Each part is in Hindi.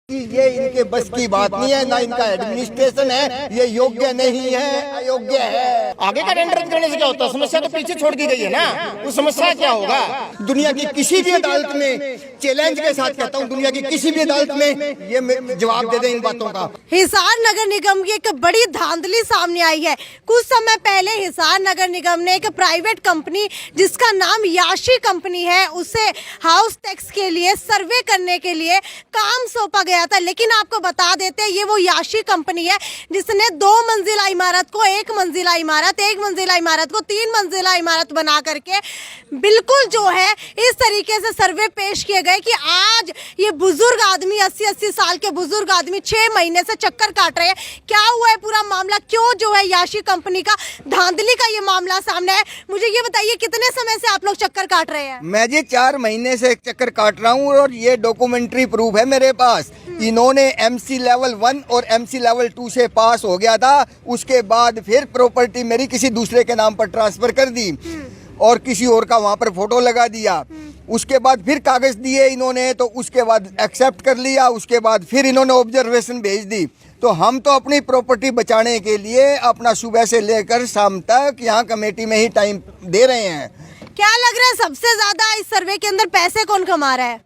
कि ये इनके बस की बात नहीं है, ना इनका एडमिनिस्ट्रेशन है, ये योग्य नहीं है, अयोग्य है। आगे का टेंडर रद्द करने से क्या होता है? समस्या तो पीछे छोड़ दी गई है ना, उस समस्या क्या होगा? दुनिया की किसी भी अदालत में चैलेंज के साथ कहता हूँ, दुनिया की किसी भी अदालत में ये जवाब दे दें इन बातों का। हिसार नगर निगम की एक बड़ी धांधली सामने आई है। कुछ समय पहले हिसार नगर निगम ने एक प्राइवेट कंपनी जिसका नाम याशी कंपनी है, उसे हाउस टैक्स के लिए सर्वे करने के लिए काम सौंपा गया था। लेकिन आपको बता देते हैं, ये वो याशी कंपनी है जिसने 2 मंजिला इमारत को 1 मंजिला इमारत, 1 मंजिला इमारत को 3 मंजिला इमारत बना करके बिल्कुल जो है इस तरीके से सर्वे पेश किए गए कि आज ये बुजुर्ग आदमी 80-80 साल के बुजुर्ग आदमी 6 महीने से चक्कर काट रहे हैं। क्या हुआ है पूरा मामला, क्यों जो है याशी कंपनी का धांधली का ये मामला सामने है? मुझे ये बताइए, कितने समय से आप लोग चक्कर काट रहे हैं? मैं जी 4 महीने से चक्कर काट रहा हूँ और ये डॉक्यूमेंट्री प्रूफ है मेरे पास। इन्होंने MC लेवल 1 और MC लेवल 2 से पास हो गया था, उसके बाद फिर प्रॉपर्टी मेरी किसी दूसरे के नाम पर ट्रांसफर कर दी और किसी और का वहाँ पर फोटो लगा दिया। उसके बाद फिर कागज दिए इन्होंने, तो उसके बाद एक्सेप्ट कर लिया। उसके बाद फिर इन्होंने ऑब्जर्वेशन भेज दी। तो हम तो अपनी प्रॉपर्टी बचाने के लिए अपना सुबह से लेकर शाम तक यहाँ कमेटी में ही टाइम दे रहे हैं। क्या लग रहा है सबसे ज्यादा इस सर्वे के अंदर पैसे कौन कमा रहा है?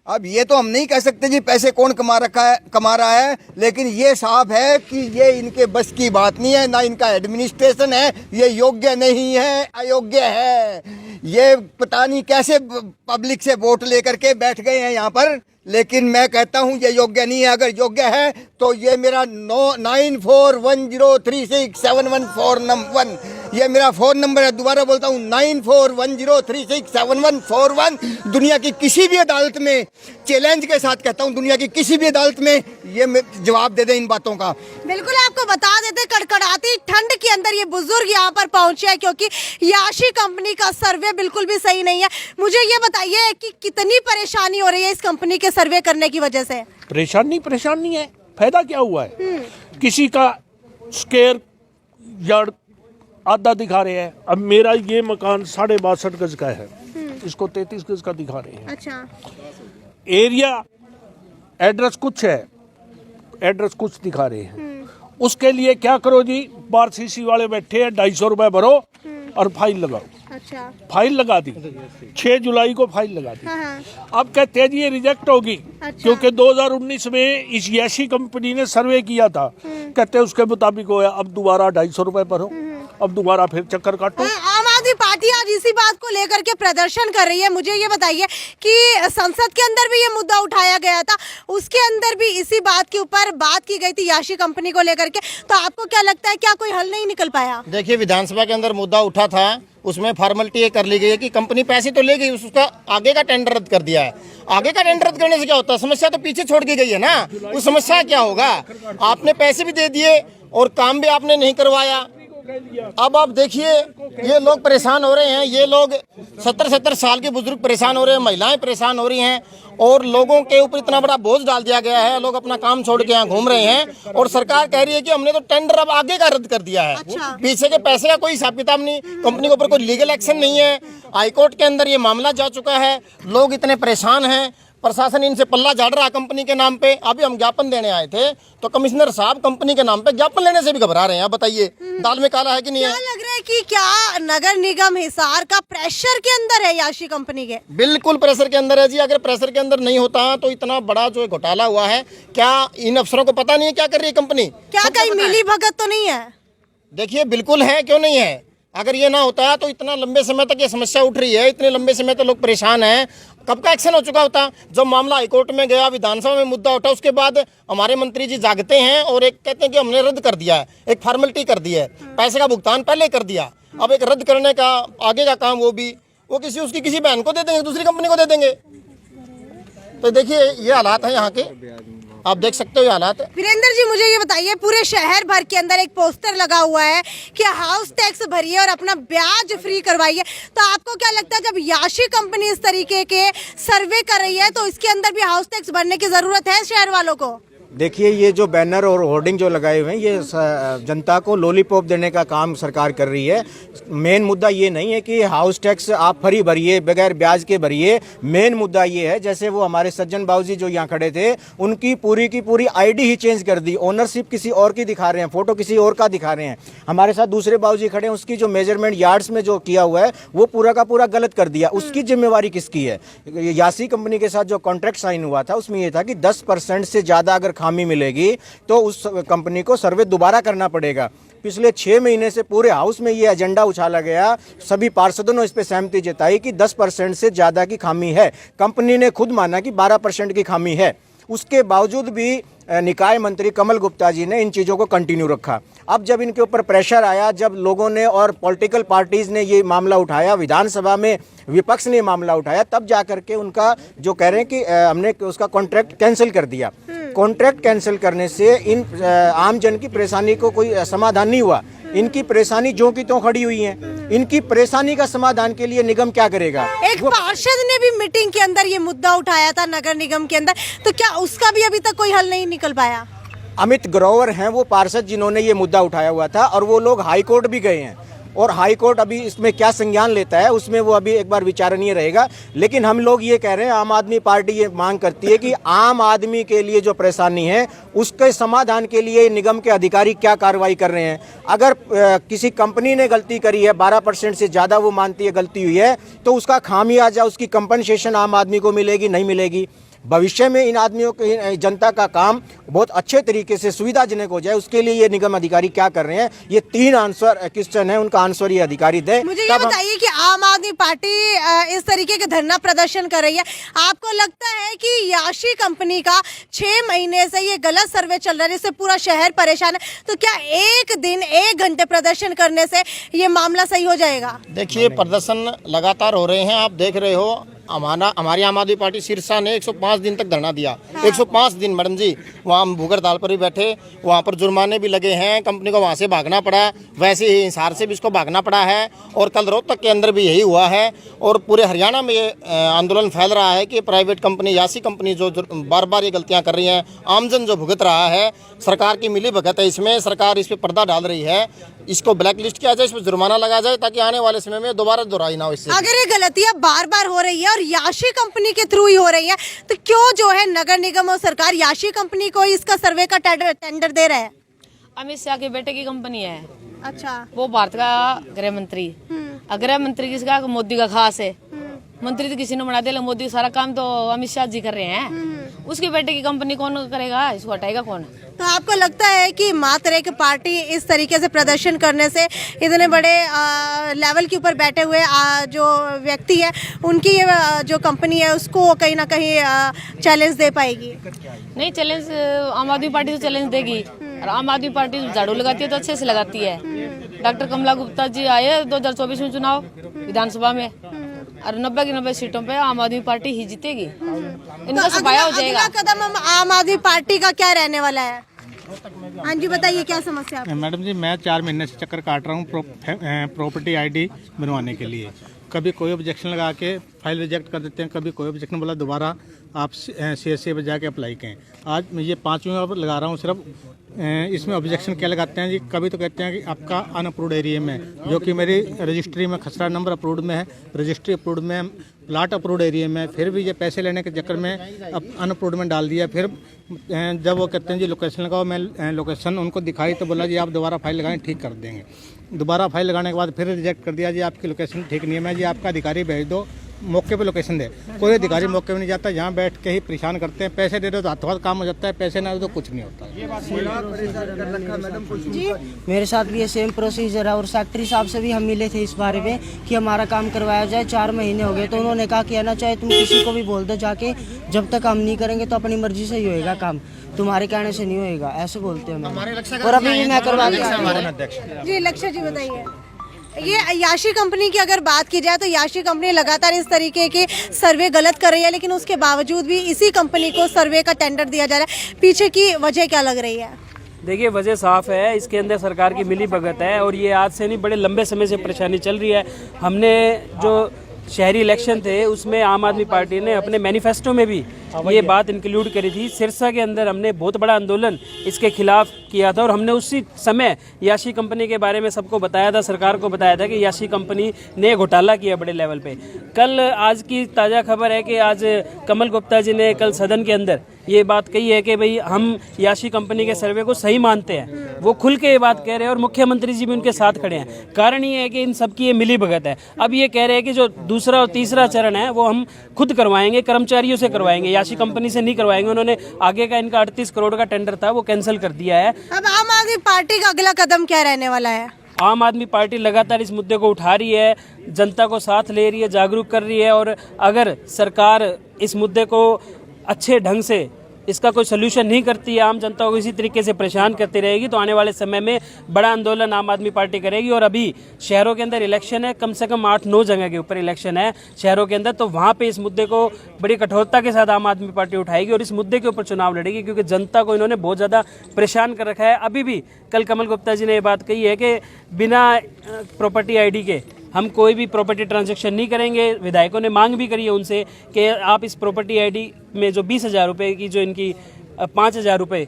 अब ये तो हम नहीं कह सकते जी पैसे कौन कमा रहा है, लेकिन ये साफ है कि ये इनके बस की बात नहीं है, ना इनका एडमिनिस्ट्रेशन है, ये योग्य नहीं है, अयोग्य है। ये पता नहीं कैसे पब्लिक से वोट लेकर के बैठ गए हैं यहाँ पर, लेकिन मैं कहता हूँ ये योग्य नहीं है। अगर योग्य है तो ये मेरा 9410367141, ये मेरा फ़ोन नंबर है। दोबारा बोलता हूँ 9410367141। दुनिया की किसी भी अदालत में चैलेंज के साथ कहता हूँ, दुनिया की किसी भी अदालत में ये जवाब दे दें इन बातों का। बिल्कुल, आपको बता देते कड़कड़ाती ठंड के अंदर ये बुजुर्ग यहाँ पर पहुंचे हैं क्योंकि याशी कंपनी का सर्वे बिल्कुल भी सही नहीं है। मुझे ये बताइए कि कितनी परेशानी हो रही है इस कंपनी के सर्वे करने की वजह से? परेशानी है, फायदा क्या हुआ है? किसी का स्क्वायर यार्ड आधा दिखा रहे हैं। अब मेरा ये मकान 62.5 गज का है, इसको 33 गज का दिखा रहे हैं। अच्छा, एरिया एड्रेस कुछ है, एड्रेस कुछ दिखा रहे हैं। उसके लिए क्या करो जी, बार सीसी वाले बैठे हैं, 250 रुपए भरो और फाइल लगाओ। अच्छा, फाइल लगा दी, 6 जुलाई को फाइल लगा दी। अब कहते हैं जी ये रिजेक्ट होगी। अच्छा। क्योंकि 2019 में इस याशी कंपनी ने सर्वे किया था, कहते हैं उसके मुताबिक होया। अब दोबारा 250 रुपए भरो, अब दोबारा फिर चक्कर काटो। आम आदमी पार्टी आज इसी बात को लेकर के प्रदर्शन कर रही है। मुझे ये बताइए कि संसद के अंदर भी ये मुद्दा उठाया गया था, उसके अंदर भी इसी बात के ऊपर बात की गई थी याशी कंपनी को लेकर के। तो आपको क्या लगता है, क्या कोई हल नहीं निकल पाया? देखिए, विधानसभा के अंदर मुद्दा उठा था, उसमें फॉर्मेलिटी ये कर ली गई है कि कंपनी पैसे तो ले गई, उसका आगे का टेंडर रद्द कर दिया है। आगे का टेंडर रद्द करने से क्या होता है? समस्या तो पीछे छोड़ दी गई है ना, उस समस्या क्या होगा? आपने पैसे भी दे दिए और काम भी आपने नहीं करवाया। अब आप देखिए, ये लोग परेशान हो रहे हैं, ये लोग 70-70 साल के बुजुर्ग परेशान हो रहे हैं, महिलाएं परेशान हो रही हैं और लोगों के ऊपर इतना बड़ा बोझ डाल दिया गया है। लोग अपना काम छोड़ के यहाँ घूम रहे हैं और सरकार कह रही है कि हमने तो टेंडर अब आगे का रद्द कर दिया है। अच्छा। पीछे के पैसे का कोई हिसाब किताब नहीं, कंपनी के ऊपर कोई लीगल एक्शन नहीं है। हाईकोर्ट के अंदर ये मामला जा चुका है, लोग इतने परेशान हैं, प्रशासन इनसे पल्ला झाड़ रहा है कंपनी के नाम पे। अभी हम ज्ञापन देने आए थे तो कमिश्नर साहब कंपनी के नाम पे ज्ञापन लेने से भी घबरा रहे हैं। आप बताइए, दाल में काला है कि नहीं है? क्या लग रहा है कि क्या नगर निगम हिसार का प्रेशर के अंदर है याशी कंपनी के? बिल्कुल प्रेशर के अंदर है जी। अगर प्रेशर के अंदर नहीं होता तो इतना बड़ा जो घोटाला हुआ है, क्या इन अफसरों को पता नहीं है क्या कर रही है कंपनी? क्या कहीं मिली भगत तो नहीं है? देखिए, बिल्कुल है, क्यों नहीं है। अगर ये ना होता तो इतना लंबे समय तक ये समस्या उठ रही है, इतने लंबे समय तक लोग परेशान हैं, कब का एक्शन हो चुका होता? जब मामला हाईकोर्ट में गया, विधानसभा में मुद्दा उठा, उसके बाद हमारे मंत्री जी जागते हैं और एक कहते हैं कि हमने रद्द कर दिया है, एक फॉर्मेलिटी कर दी है, पैसे का भुगतान पहले कर दिया, अब एक रद्द करने का आगे का काम वो किसी उसकी किसी बहन को दे देंगे, दूसरी कंपनी को दे देंगे। तो देखिए, ये हालात है यहाँ के, आप देख सकते हो ये हालात। वीरेंद्र जी, मुझे ये बताइए, पूरे शहर भर के अंदर एक पोस्टर लगा हुआ है कि हाउस टैक्स भरिए और अपना ब्याज फ्री करवाइए। तो आपको क्या लगता है, जब याशी कंपनी इस तरीके के सर्वे कर रही है तो इसके अंदर भी हाउस टैक्स भरने की जरूरत है शहर वालों को? देखिए, ये जो बैनर और होर्डिंग जो लगाए हुए हैं, ये जनता को लॉलीपॉप देने का काम सरकार कर रही है। मेन मुद्दा ये नहीं है कि हाउस टैक्स आप फ्री भरिए, बगैर ब्याज के भरिए। मेन मुद्दा ये है, जैसे वो हमारे सज्जन बाबूजी जो यहाँ खड़े थे, उनकी पूरी की पूरी आईडी ही चेंज कर दी, ओनरशिप किसी और की दिखा रहे हैं, फोटो किसी और का दिखा रहे हैं। हमारे साथ दूसरे बाबूजी खड़े हैं, उसकी जो मेजरमेंट यार्ड्स में जो किया हुआ है वो पूरा का पूरा गलत कर दिया। उसकी जिम्मेवारी किसकी है? यासी कंपनी के साथ जो कॉन्ट्रैक्ट साइन हुआ था उसमें यह था कि 10% से ज़्यादा अगर खामी मिलेगी तो उस कंपनी को सर्वे दोबारा करना पड़ेगा। पिछले 6 महीने से पूरे हाउस में ये एजेंडा उछाला गया, सभी पार्षदों ने इस पे सहमति जताई कि 10% से ज़्यादा की खामी है। कंपनी ने खुद माना कि 12% की खामी है। उसके बावजूद भी निकाय मंत्री कमल गुप्ता जी ने इन चीज़ों को कंटिन्यू रखा। अब जब इनके ऊपर प्रेशर आया, जब लोगों ने और पॉलिटिकल पार्टीज ने ये मामला उठाया, विधानसभा में विपक्ष ने मामला उठाया, तब जाकर के उनका जो कह रहे हैं कि हमने उसका कॉन्ट्रैक्ट कैंसिल कर दिया। कॉन्ट्रैक्ट कैंसिल करने से इन आम जन की परेशानी को कोई समाधान नहीं हुआ। इनकी परेशानी जो की त्यों खड़ी हुई है। इनकी परेशानी का समाधान के लिए निगम क्या करेगा? एक पार्षद ने भी मीटिंग के अंदर ये मुद्दा उठाया था नगर निगम के अंदर, तो क्या उसका भी अभी तक कोई हल नहीं निकल पाया? अमित ग्रोवर हैं वो पार्षद जिन्होंने ये मुद्दा उठाया हुआ था, और वो लोग हाई कोर्ट भी गए हैं, और हाई कोर्ट अभी इसमें क्या संज्ञान लेता है उसमें वो अभी एक बार विचारणीय रहेगा। लेकिन हम लोग ये कह रहे हैं, आम आदमी पार्टी ये मांग करती है कि आम आदमी के लिए जो परेशानी है उसके समाधान के लिए निगम के अधिकारी क्या कार्रवाई कर रहे हैं। अगर किसी कंपनी ने गलती करी है, 12% से ज़्यादा वो मानती है गलती हुई है, तो उसका खामियाजा, उसकी कंपनसेशन आम आदमी को मिलेगी, नहीं मिलेगी? भविष्य में इन आदमियों के, जनता का काम बहुत अच्छे तरीके से सुविधाजनक हो जाए, उसके लिए ये निगम अधिकारी क्या कर रहे हैं? ये 3 आंसर क्वेश्चन है, उनका आंसर ये अधिकारी दे। मुझे ये बताइए कि आम आदमी पार्टी इस तरीके के धरना प्रदर्शन कर रही है, आपको लगता है कि याशी कंपनी का 6 महीने से ये गलत सर्वे चल रहा है, जिससे पूरा शहर परेशान है, तो क्या एक दिन 1 घंटे प्रदर्शन करने से ये मामला सही हो जाएगा? देखिए, प्रदर्शन लगातार हो रहे हैं, आप देख रहे हो। हमारी आम आदमी पार्टी सिरसा ने 105 दिन तक धरना दिया। 105 दिन मैडम जी, वहाँ भूगर ताल पर भी बैठे, वहाँ पर जुर्माने भी लगे हैं, कंपनी को वहाँ से भागना पड़ा, वैसे ही हिसार से भी इसको भागना पड़ा है, और कल रोहतक के अंदर भी यही हुआ है। और पूरे हरियाणा में ये आंदोलन फैल रहा है कि प्राइवेट कंपनी, यासी कंपनी जो बार बार ये गलतियाँ कर रही हैं, आमजन जो भुगत रहा है, सरकार की मिली भगत है इसमें, सरकार इस पर पर्दा डाल रही है। इसको ब्लैक लिस्ट किया जाए, इस पर जुर्माना लगाया जाए, ताकि आने वाले समय में दोबारा दोहराई ना हो इससे। अगर ये गलतियां बार बार हो रही है और याशी कंपनी के थ्रू ही हो रही है, तो क्यों जो है नगर निगम और सरकार याशी कंपनी को इसका सर्वे का टेंडर दे रहा है? अमित शाह के बेटे की कंपनी है। अच्छा, वो भारत का गृह मंत्री। गृह मंत्री किसका? मोदी का खास है। मंत्री तो किसी ने बना दिया, मोदी सारा काम तो अमित शाह जी कर रहे हैं। उसके बेटे की कंपनी कौन करेगा? इसको हटाएगा कौन? तो आपको लगता है कि मात्र एक पार्टी इस तरीके से प्रदर्शन करने से इतने बड़े लेवल के ऊपर बैठे हुए जो व्यक्ति है, उनकी ये जो कंपनी है उसको कहीं ना कहीं चैलेंज दे पाएगी? नहीं, चैलेंज आम आदमी पार्टी तो चैलेंज देगी, और आम आदमी पार्टी झाड़ू लगाती है तो अच्छे से लगाती है। डॉक्टर कमला गुप्ता जी आए 2024 में चुनाव विधानसभा में, और 90 की 90 सीटों पे आम आदमी पार्टी ही जीतेगी। इनका सफाया हो जाएगा। अगला कदम हम आम आदमी पार्टी का क्या रहने वाला है? हाँ जी, बताइए क्या समस्या है? मैडम जी, मैं 4 महीने से चक्कर काट रहा हूँ प्रॉपर्टी आईडी बनवाने के लिए। कभी कोई ऑब्जेक्शन लगा के फाइल रिजेक्ट कर देते हैं, कभी कोई ऑब्जेक्शन बोला दोबारा आप CSA पर जाके अप्लाई करें। आज मैं ये 5वीं बार लगा रहा हूँ सिर्फ। इसमें ऑब्जेक्शन क्या लगाते हैं जी? कभी तो कहते हैं कि आपका अनअप्रूव्ड एरिया में, जो कि मेरी रजिस्ट्री में खसरा नंबर अप्रूव्ड में है, रजिस्ट्री अप्रूव्ड में, प्लाट अप्रूव्ड एरिया में, फिर भी ये पैसे लेने के चक्कर में अनअप्रूव्ड में डाल दिया। फिर जब वो कहते हैं जी लोकेशन लगाओ, मैं लोकेशन उनको दिखाई तो बोला जी आप दोबारा फाइल लगाएं, ठीक कर देंगे। दोबारा फाइल लगाने के बाद फिर रिजेक्ट कर दिया जी आपकी लोकेशन ठीक नहीं है, मैं जी आपका अधिकारी भेज दो, मौके पे लोकेशन दे। कोई अधिकारी मौके पे नहीं जाता, यहाँ बैठ के ही परेशान करते हैं। पैसे दे दो तो हाथों हाथ काम हो जाता है, पैसे ना दो तो कुछ नहीं होता। मेरे साथ भी ये सेम प्रोसीजर है, और सेक्रेटरी साहब से भी हम मिले थे इस बारे में कि हमारा काम करवाया जाए। 4 महीने हो गए, तो उन्होंने कहा कि ना चाहे तुम किसी को भी बोल दो जाके, जब तक हम नहीं करेंगे तो अपनी मर्जी से ही होएगा काम, तुम्हारे कहने से नहीं होएगा, ऐसे बोलते हैं। और अभी भी मैं करवा जी, लक्ष्य जी बताइए। ये याशी कंपनी की अगर बात की जाए तो याशी कंपनी लगातार इस तरीके के सर्वे गलत कर रही है, लेकिन उसके बावजूद भी इसी कंपनी को सर्वे का टेंडर दिया जा रहा है। पीछे की वजह क्या लग रही है? देखिए, वजह साफ है, इसके अंदर सरकार की मिली भगत है, और ये आज से नहीं, बड़े लंबे समय से परेशानी चल रही है। हमने जो शहरी इलेक्शन थे उसमें आम आदमी पार्टी ने अपने मैनिफेस्टो में भी ये बात इंक्लूड करी थी। सिरसा के अंदर हमने बहुत बड़ा आंदोलन इसके खिलाफ किया था और हमने उसी समय याशी कंपनी के बारे में सबको बताया था, सरकार को बताया था कि याशी कंपनी ने घोटाला किया बड़े लेवल पे। कल आज की ताज़ा खबर है कि आज कमल गुप्ता जी ने कल सदन के अंदर ये बात कही है कि भाई हम याशी कंपनी के सर्वे को सही मानते हैं। वो खुल के ये बात कह रहे हैं और मुख्यमंत्री जी भी उनके साथ खड़े हैं। कारण ये है कि इन सब की ये मिली भगत है। अब ये कह रहे हैं कि जो दूसरा और तीसरा चरण है वो हम खुद करवाएंगे, कर्मचारियों से करवाएंगे, याशी कंपनी से नहीं करवाएंगे। उन्होंने आगे का इनका 38 करोड़ का टेंडर था वो कैंसिल कर दिया है। अब आम आदमी पार्टी का अगला कदम क्या रहने वाला है? आम आदमी पार्टी लगातार इस मुद्दे को उठा रही है, जनता को साथ ले रही है, जागरूक कर रही है और अगर सरकार इस मुद्दे को अच्छे ढंग से इसका कोई सलूशन नहीं करती है, आम जनता को इसी तरीके से परेशान करती रहेगी, तो आने वाले समय में बड़ा आंदोलन आम आदमी पार्टी करेगी। और अभी शहरों के अंदर इलेक्शन है, कम से कम 8-9 जगह के ऊपर इलेक्शन है शहरों के अंदर, तो वहाँ पे इस मुद्दे को बड़ी कठोरता के साथ आम आदमी पार्टी उठाएगी और इस मुद्दे के ऊपर चुनाव लड़ेगी, क्योंकि जनता को इन्होंने बहुत ज़्यादा परेशान कर रखा है। अभी भी कल कमल गुप्ता जी ने ये बात कही है कि बिना प्रॉपर्टी ID के हम कोई भी प्रॉपर्टी ट्रांजैक्शन नहीं करेंगे। विधायकों ने मांग भी करी है उनसे कि आप इस प्रॉपर्टी ID में जो 20,000 रुपये की जो इनकी 5,000 रुपये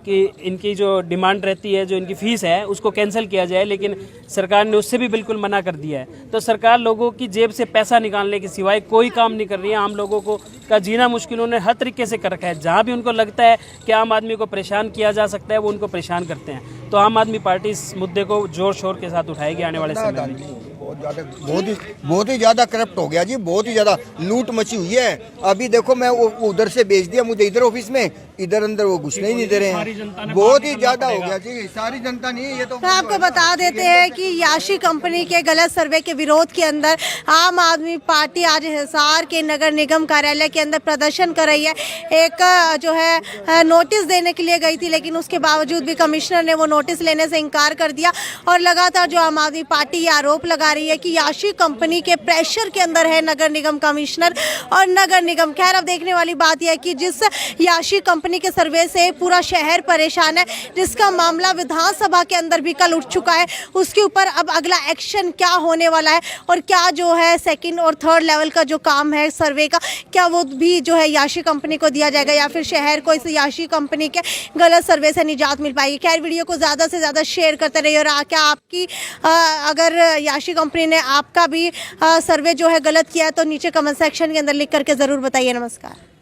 की इनकी जो डिमांड रहती है, जो इनकी फ़ीस है, उसको कैंसिल किया जाए, लेकिन सरकार ने उससे भी बिल्कुल मना कर दिया है। तो सरकार लोगों की जेब से पैसा निकालने के सिवाय कोई काम नहीं कर रही है। आम लोगों को का जीना मुश्किल उन्होंने हर तरीके से कर रखा है। जहाँ भी उनको लगता है कि आम आदमी को परेशान किया जा सकता है वो उनको परेशान करते हैं। तो आम आदमी पार्टी इस मुद्दे को जोर शोर के साथ उठाएगी आने वाले समय में। बहुत ही ज़्यादा करप्ट हो गया जी, बहुत ही ज़्यादा लूट मची हुई है। अभी देखो मैं उधर से भेज दिया मुझे इधर ऑफिस में, इधर अंदर वो घुसने ही नहीं दे रहे हैं। बहुत ही ज़्यादा हो गया जी, सारी जनता नहीं है ये तो। आपको बता देते हैं कि याशी कंपनी के गलत सर्वे के विरोध के अंदर आम आदमी पार्टी आज हिसार के नगर निगम कार्यालय के अंदर प्रदर्शन कर रही है। एक जो है नोटिस देने के लिए गई थी, लेकिन उसके बावजूद भी कमिश्नर ने वो नोटिस लेने से इनकार कर दिया और लगातार जो आम आदमी पार्टी ये आरोप लगा रही है कि याशी कंपनी के प्रेशर के अंदर है नगर निगम कमिश्नर और नगर निगम। खैर, अब देखने वाली बात यह है कि जिस याशी कंपनी के सर्वे से पूरा शहर परेशान है, जिसका मामला विधानसभा के अंदर भी कल उठ चुका है, उसके ऊपर अब अगला एक्शन क्या होने वाला है और क्या जो है सेकंड और थर्ड लेवल का जो काम है सर्वे का, क्या वो भी जो है याशी कंपनी को दिया जाएगा या फिर शहर को इस याशी कंपनी के गलत सर्वे से निजात मिल पाएगी। खैर, वीडियो को ज़्यादा से ज़्यादा शेयर करते रहिए और क्या आपकी अगर याशी कंपनी ने आपका भी सर्वे जो है गलत किया है तो नीचे कमेंट सेक्शन के अंदर लिख करके ज़रूर बताइए। नमस्कार।